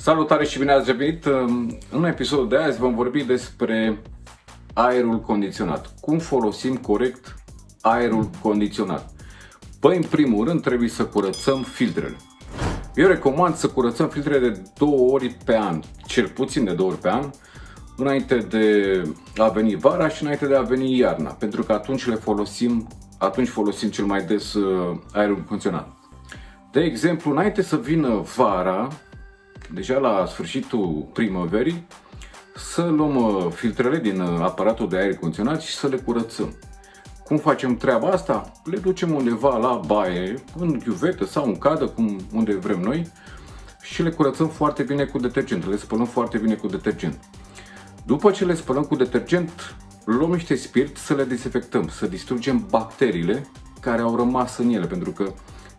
Salutare și bine ați revenit! În episodul de azi vom vorbi despre aerul condiționat. Cum folosim corect aerul condiționat? Păi, în primul rând, trebuie să curățăm filtrele. Eu recomand să curățăm filtrele de 2 ori pe an, cel puțin de 2 ori pe an, înainte de a veni vara și înainte de a veni iarna, pentru că atunci folosim cel mai des aerul condiționat. De exemplu, înainte să vină vara, deja la sfârșitul primăverii, să luăm filtrele din aparatul de aer condiționat și să le curățăm. Cum facem treaba asta? Le ducem undeva la baie, în chiuvetă sau în cadă, unde vrem noi, și le curățăm foarte bine cu detergent, le spălăm foarte bine cu detergent. După ce le spălăm cu detergent, luăm niște spirit să le dezinfectăm, să distrugem bacteriile care au rămas în ele, pentru că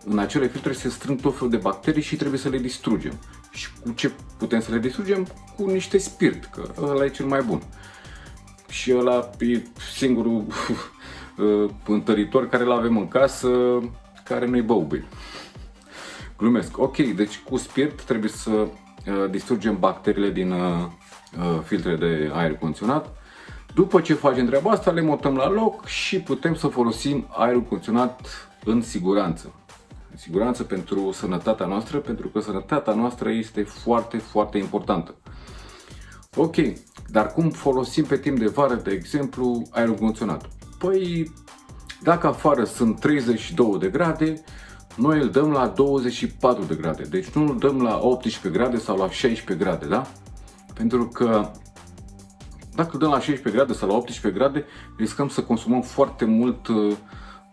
în acele filtre se strâng tot felul de bacterii și trebuie să le distrugem. Și cu ce putem să le distrugem? Cu niște spirit, că ăla e cel mai bun. Și ăla e singurul întăritor care îl avem în casă, care nu-i băubil. Glumesc. Ok, deci cu spirit trebuie să distrugem bacteriile din filtre de aer condiționat. După ce facem treaba asta, le mutăm la loc și putem să folosim aerul condiționat în siguranță. În siguranță pentru sănătatea noastră, pentru că sănătatea noastră este foarte, foarte importantă. Ok, dar cum folosim pe timp de vară, de exemplu, aerul condiționat? Păi, dacă afară sunt 32 de grade, noi îl dăm la 24 de grade. Deci nu îl dăm la 18 grade sau la 16 grade, da? Pentru că dacă îl dăm la 16 grade sau la 18 grade, riscăm să consumăm foarte mult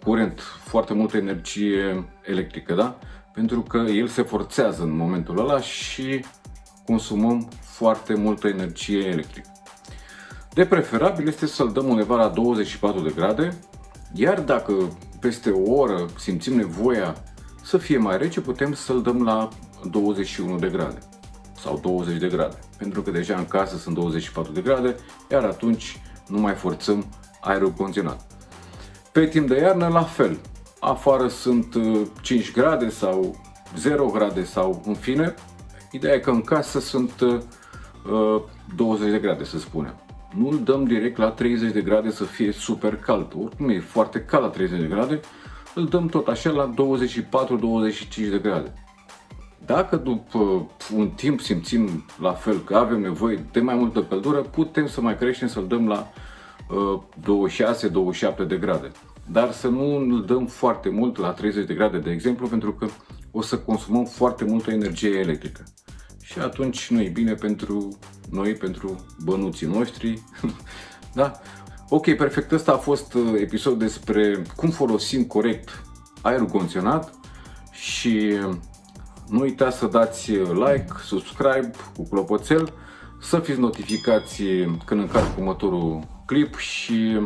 curent, foarte multă energie electrică, da? Pentru că el se forțează în momentul ăla și consumăm foarte multă energie electrică. De preferabil este să-l dăm undeva la 24 de grade, iar dacă peste o oră simțim nevoia să fie mai rece, putem să-l dăm la 21 de grade sau 20 de grade, pentru că deja în casă sunt 24 de grade, iar atunci nu mai forțăm aerul condiționat. Pe timp de iarnă, la fel. Afară sunt 5 grade sau 0 grade sau în fine. Ideea e că în casă sunt 20 de grade, să spunem. Nu îl dăm direct la 30 de grade să fie super cald. Oricum e foarte cald la 30 de grade, îl dăm tot așa la 24-25 de grade. Dacă după un timp simțim la fel că avem nevoie de mai multă căldură, putem să mai creștem, să-l dăm la 26-27 de grade. Dar să nu îl dăm foarte mult, la 30 de grade de exemplu, pentru că o să consumăm foarte multă energie electrică. Și atunci nu e bine pentru noi, pentru bănuții noștri. Da? Ok, perfect. Ăsta a fost episodul despre cum folosim corect aerul condiționat și nu uitați să dați like, subscribe cu clopoțel, să fiți notificați când încarc următorul clip și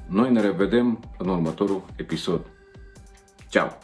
noi ne revedem în următorul episod. Ciao!